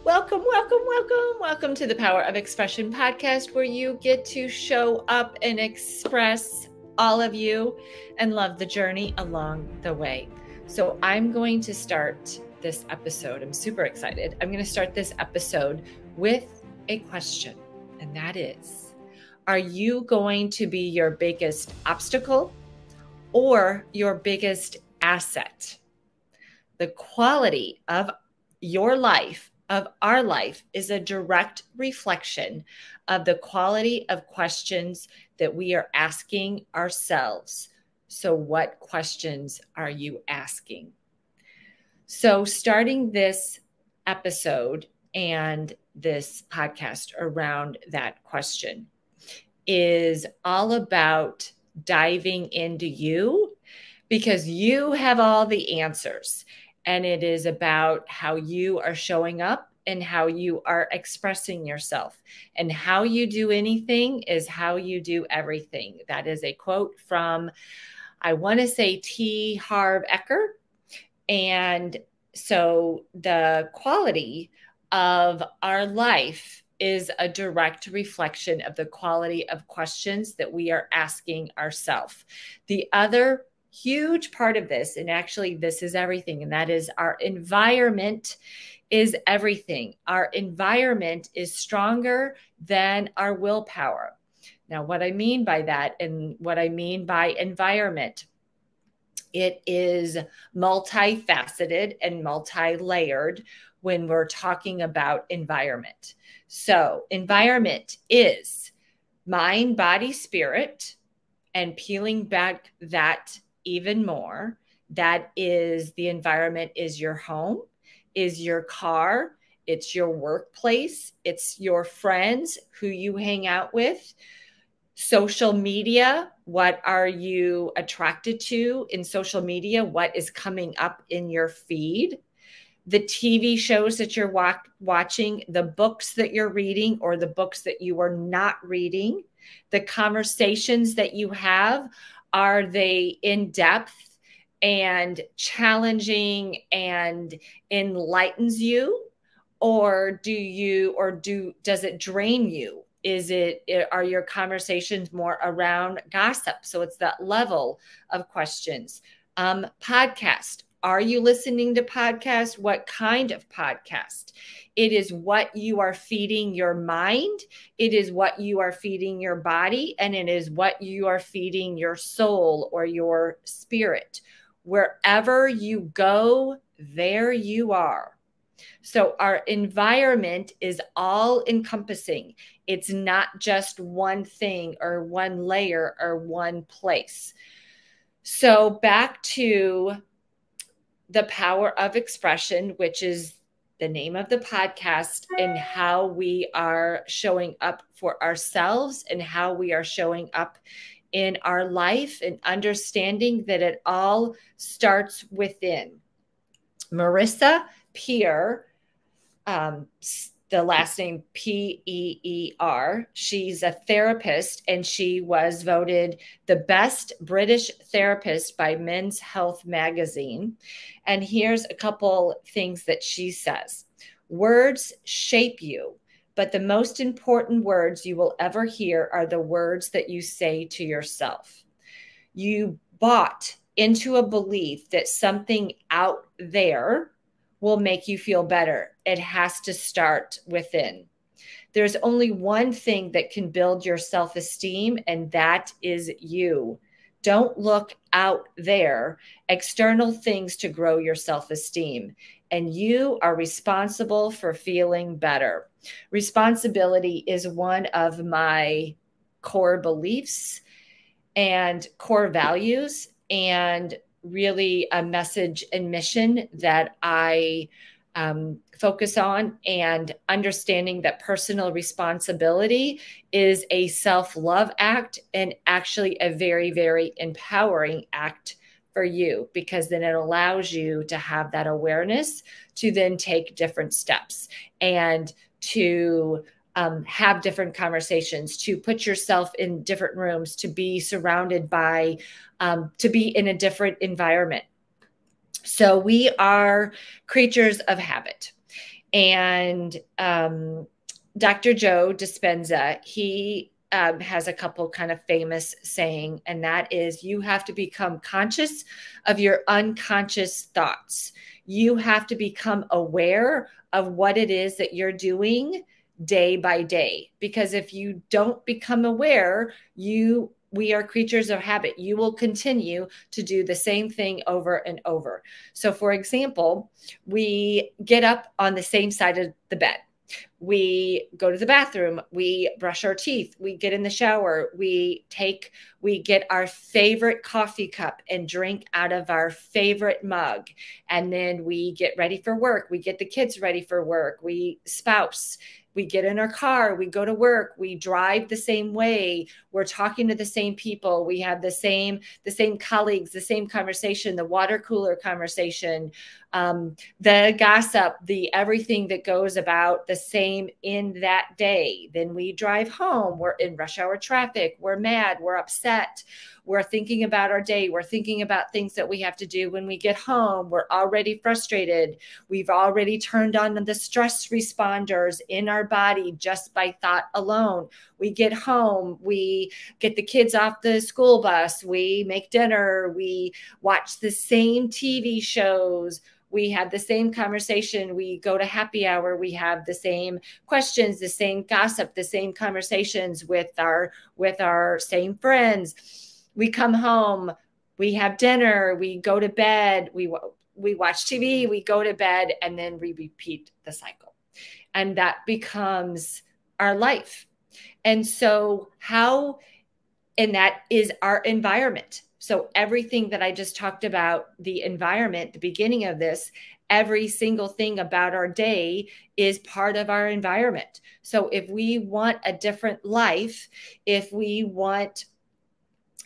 Welcome, welcome, welcome. Welcome to the Power of Expression podcast, where you get to show up and express all of you and love the journey along the way. So I'm going to start this episode. I'm super excited. I'm going to start this episode with a question, and that is, are you going to be your biggest obstacle or your biggest asset? The quality of your life, of our life, is a direct reflection of the quality of questions that we are asking ourselves. So what questions are you asking? So starting this episode and this podcast around that question is all about diving into you, because you have all the answers. And it is about how you are showing up and how you are expressing yourself. And how you do anything is how you do everything. That is a quote from, I want to say, T. Harv Eker. And so the quality of our life is a direct reflection of the quality of questions that we are asking ourselves. The other huge part of this, and actually this is everything, and that is our environment is everything. Our environment is stronger than our willpower. Now, what I mean by that, and what I mean by environment, it is multifaceted and multi-layered when we're talking about environment. So environment is mind, body, spirit, and peeling back that even more, that is, the environment is your home, is your car, it's your workplace, it's your friends who you hang out with, social media, what are you attracted to in social media, what is coming up in your feed, the TV shows that you're watching, the books that you're reading or the books that you are not reading, the conversations that you have. Are they in depth and challenging and enlightens you? Or does it drain you? Are your conversations more around gossip? So it's that level of questions. Podcast. Are you listening to podcasts? What kind of podcast? It is what you are feeding your mind. It is what you are feeding your body. And it is what you are feeding your soul or your spirit. Wherever you go, there you are. So our environment is all encompassing. It's not just one thing or one layer or one place. So back to the power of expression, which is the name of the podcast, and how we are showing up for ourselves and how we are showing up in our life, and understanding that it all starts within. Marissa Peer, the last name Peer, she's a therapist, and she was voted the best British therapist by Men's Health magazine. And here's a couple things that she says. Words shape you, but the most important words you will ever hear are the words that you say to yourself. You bought into a belief that something out there will make you feel better. It has to start within. There's only one thing that can build your self-esteem, and that is you. Don't look out there, external things to grow your self-esteem. And you are responsible for feeling better. Responsibility is one of my core beliefs and core values, and really a message and mission that I focus on, and understanding that personal responsibility is a self-love act, and actually a very, very empowering act for you, because then it allows you to have that awareness to then take different steps and to have different conversations, to put yourself in different rooms, to be surrounded by, to be in a different environment. So we are creatures of habit. And Dr. Joe Dispenza, he has a couple kind of famous saying, and that is, you have to become conscious of your unconscious thoughts. You have to become aware of what it is that you're doing day by day. Because if you don't become aware, we are creatures of habit. You will continue to do the same thing over and over. So for example, we get up on the same side of the bed. We go to the bathroom, we brush our teeth, we get in the shower, we get our favorite coffee cup and drink out of our favorite mug. And then we get ready for work. We get the kids ready for work. We spouse. We get in our car, we go to work, we drive the same way, we're talking to the same people, we have the same colleagues, the same conversation, the water cooler conversation, the gossip, the everything that goes about the same in that day. Then we drive home, we're in rush hour traffic, we're mad, we're upset, we're thinking about our day, we're thinking about things that we have to do when we get home, we're already frustrated, we've already turned on the stress responders in our body just by thought alone. We get home, we get the kids off the school bus, we make dinner, we watch the same TV shows, we have the same conversation, we go to happy hour, we have the same questions, the same gossip, the same conversations with our same friends. We come home, we have dinner, we go to bed, we watch TV, we go to bed, and then we repeat the cycle. And that becomes our life. And so and that is our environment. So everything that I just talked about, the environment, the beginning of this, every single thing about our day is part of our environment. So if we want a different life, if we want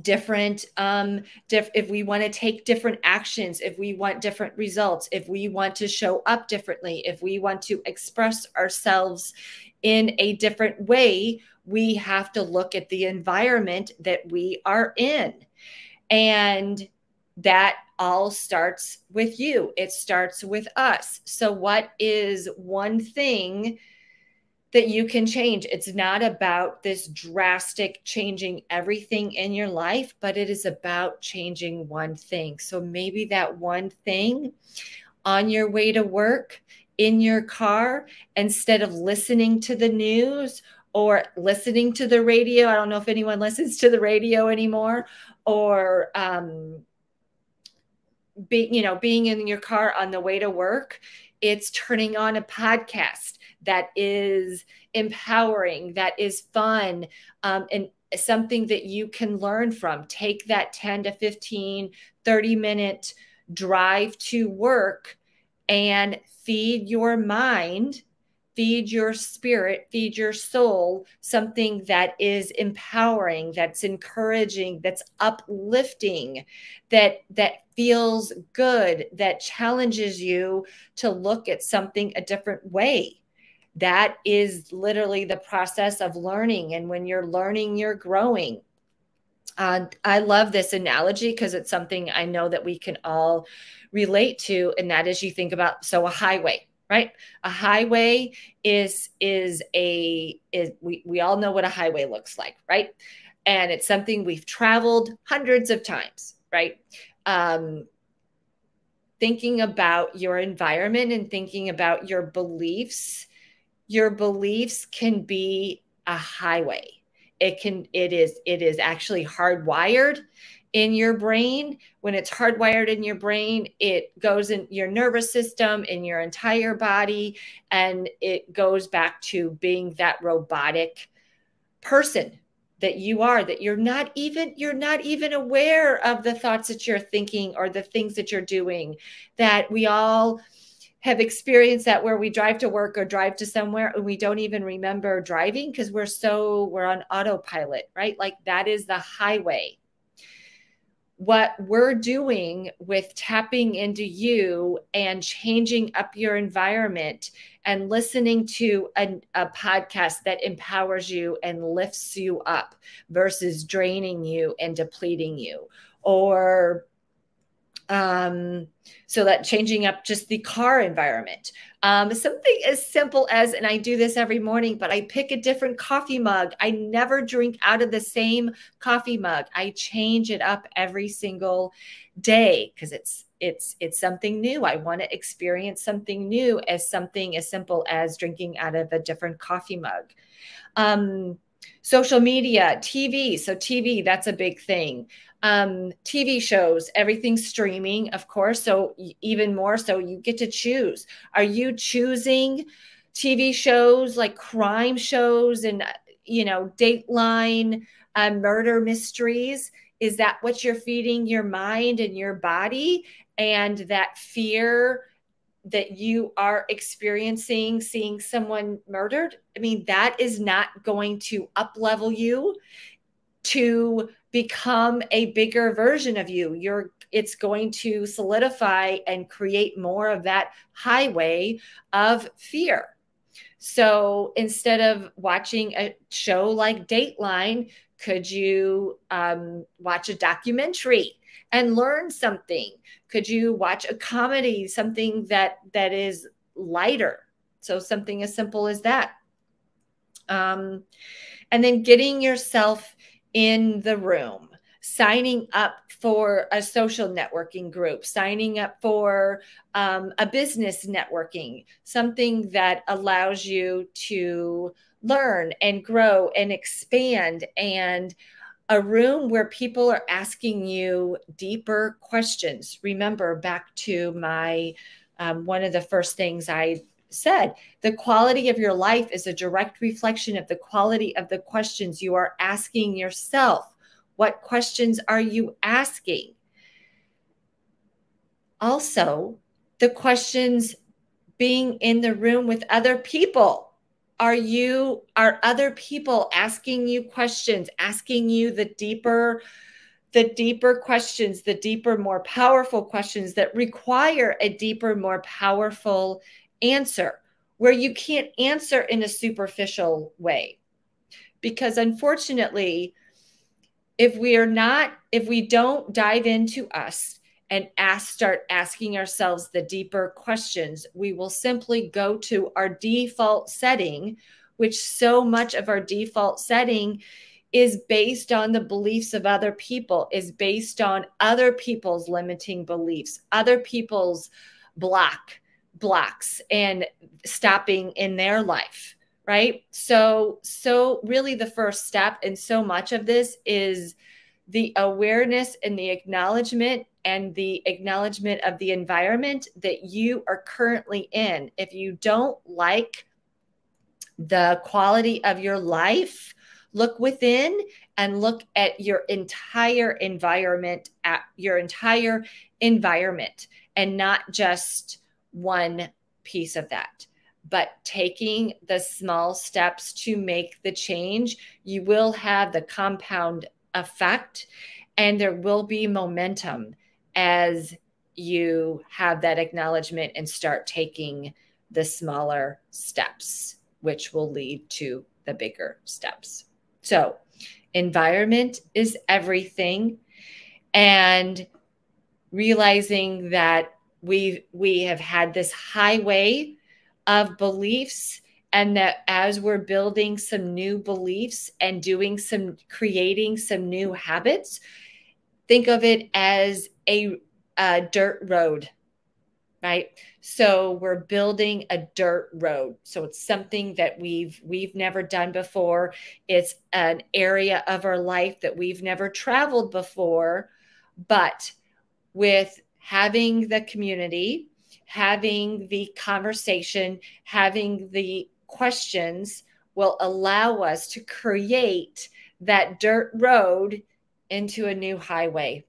different, if we want to take different actions, if we want different results, if we want to show up differently, if we want to express ourselves in a different way, we have to look at the environment that we are in. And that all starts with you. It starts with us. So what is one thing that you can change? It's not about this drastic changing everything in your life, but it is about changing one thing. So maybe that one thing on your way to work, in your car, instead of listening to the news or listening to the radio. I don't know if anyone listens to the radio anymore, or being in your car on the way to work. It's turning on a podcast that is empowering, that is fun, and something that you can learn from. Take that 10 to 15, 30-minute drive to work and feed your mind, feed your spirit, feed your soul something that is empowering, that's encouraging, that's uplifting, that feels good, that challenges you to look at something a different way. That is literally the process of learning. And when you're learning, you're growing. I love this analogy because it's something I know that we can all relate to. And that is, you think about, so a highway, right? A highway we all know what a highway looks like, right? And it's something we've traveled hundreds of times, right? Thinking about your environment and thinking about your beliefs can be a highway. It is actually hardwired in your brain. When it's hardwired in your brain, it goes in your nervous system, in your entire body, and it goes back to being that robotic person that you are, that you're not even aware of the thoughts that you're thinking or the things that you're doing. That we all have experienced that, where we drive to work or drive to somewhere and we don't even remember driving because we're on autopilot, right? Like, that is the highway. What we're doing with tapping into you and changing up your environment and listening to a podcast that empowers you and lifts you up versus draining you and depleting you, or So that changing up just the car environment. Something as simple as, and I do this every morning, but I pick a different coffee mug. I never drink out of the same coffee mug. I change it up every single day because it's something new. I want to experience something new, as something as simple as drinking out of a different coffee mug. Social media, TV. So TV, that's a big thing. TV shows, everything's streaming, of course. So even more so, you get to choose. Are you choosing TV shows like crime shows and, Dateline, murder mysteries? Is that what you're feeding your mind and your body? And that fear that you are experiencing, seeing someone murdered? I mean, that is not going to up-level you to become a bigger version of you. It's going to solidify and create more of that highway of fear. So instead of watching a show like Dateline, could you watch a documentary and learn something? Could you watch a comedy, something that is lighter? So something as simple as that. And then getting yourself in the room, signing up for a social networking group, signing up for a business networking, something that allows you to learn and grow and expand, and a room where people are asking you deeper questions. Remember back to my one of the first things I said, the quality of your life is a direct reflection of the quality of the questions you are asking yourself. What questions are you asking? Also, the questions being in the room with other people. Are other people asking you questions, asking you the deeper questions, the deeper, more powerful questions that require a deeper, more powerful answer, where you can't answer in a superficial way? Because unfortunately, if we don't dive into us and start asking ourselves the deeper questions, we will simply go to our default setting, which so much of our default setting is based on the beliefs of other people, is based on other people's limiting beliefs, other people's blocks and stopping in their life, right? So really the first step in so much of this is the awareness and the acknowledgement of the environment that you are currently in. If you don't like the quality of your life, look within and look at your entire environment, and not just one piece of that, but taking the small steps to make the change. You will have the compound effect, and there will be momentum as you have that acknowledgement and start taking the smaller steps, which will lead to the bigger steps. So environment is everything, and realizing that we have had this highway of beliefs, and that as we're building some new beliefs and creating some new habits, think of it as a dirt road, right? So we're building a dirt road. So it's something that we've never done before. It's an area of our life that we've never traveled before, but with having the community, having the conversation, having the questions will allow us to create that dirt road into a new highway.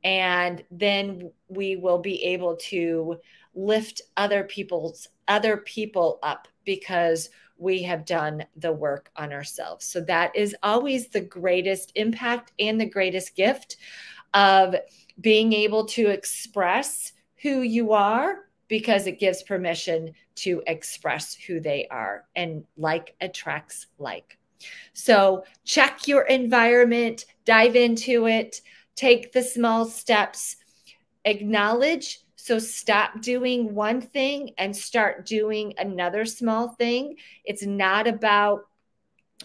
And then we will be able to lift other people up because we have done the work on ourselves. So that is always the greatest impact and the greatest gift of being able to express who you are, because it gives permission to express who they are, and like attracts like. So check your environment, dive into it, take the small steps, acknowledge. So stop doing one thing and start doing another small thing. It's not about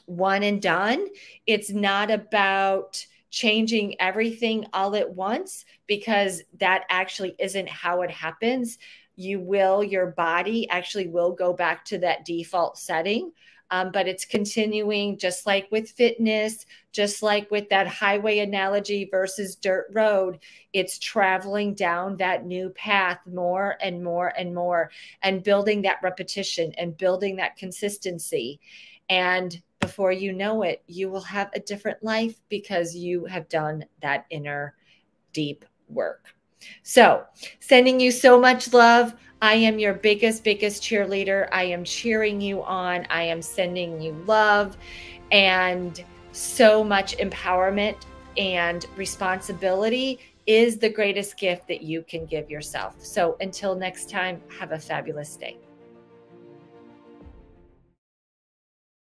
one and done. It's not about changing everything all at once, because that actually isn't how it happens. Your body actually will go back to that default setting. But it's continuing, just like with fitness, just like with that highway analogy versus dirt road, it's traveling down that new path more and more and more, and building that repetition and building that consistency. And before you know it, you will have a different life because you have done that inner deep work. So, sending you so much love. I am your biggest cheerleader. I am cheering you on. I am sending you love and so much empowerment, and responsibility is the greatest gift that you can give yourself. So until next time, have a fabulous day.